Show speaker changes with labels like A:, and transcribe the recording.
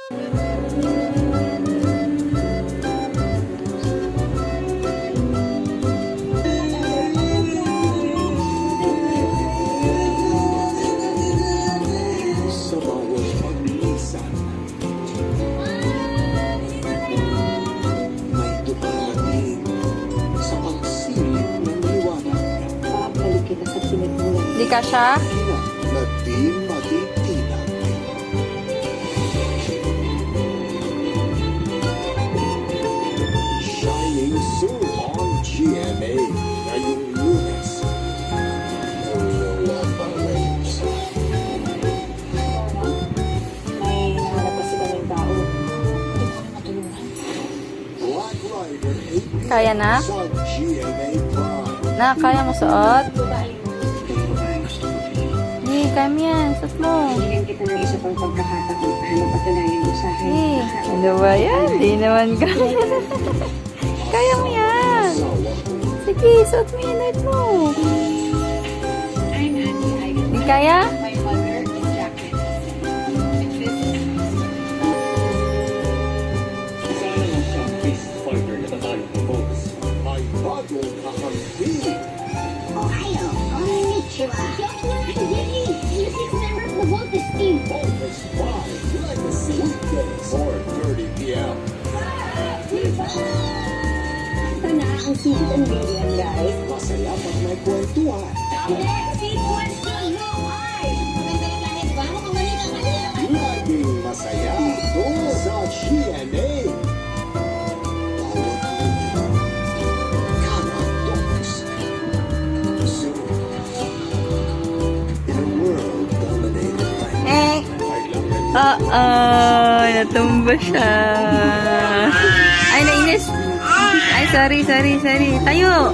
A: Di ka siya?
B: Shining soon on GMA ngayong Lunes.
C: May hanap pa sila ng tao.
B: Black Rider 8
A: Kaya na?
B: sa GMA Prime.
A: Na, kaya mo suot? Di, kaya mo yan. Suot mo.
C: Bigyan kita ng isa pang pagkakataon para mapatunayan mo sa akin.
A: Eh, ano ba yan? Di naman kaya. Kaya mo yan. Sige, suot mo yan ulit mo.
C: I'm Andy. I get
A: Di kaya?
C: my mother in jacket. And this is
D: Sana lang siya best fighter na tatalo ng boss.
B: May bagong kakampi.
E: Ohio, konnichiwa. Just learned today. Music's member of the Voltes team.
B: Voltes Prime Legacy Weekdays 4:30 p.m.
E: Ito na ang season and billion, guys.
B: Masaya pag may kwentuhan.
E: Seat question, no eyes. Maganda na kahit ba? Mukhang mali ka kanina.
B: Laging masaya doon sa GMA. Bawat minuto, karadoks. Soon, in a world dominated by
A: Natumba siya. Ay, nainis. Ay, sorry. Tayo.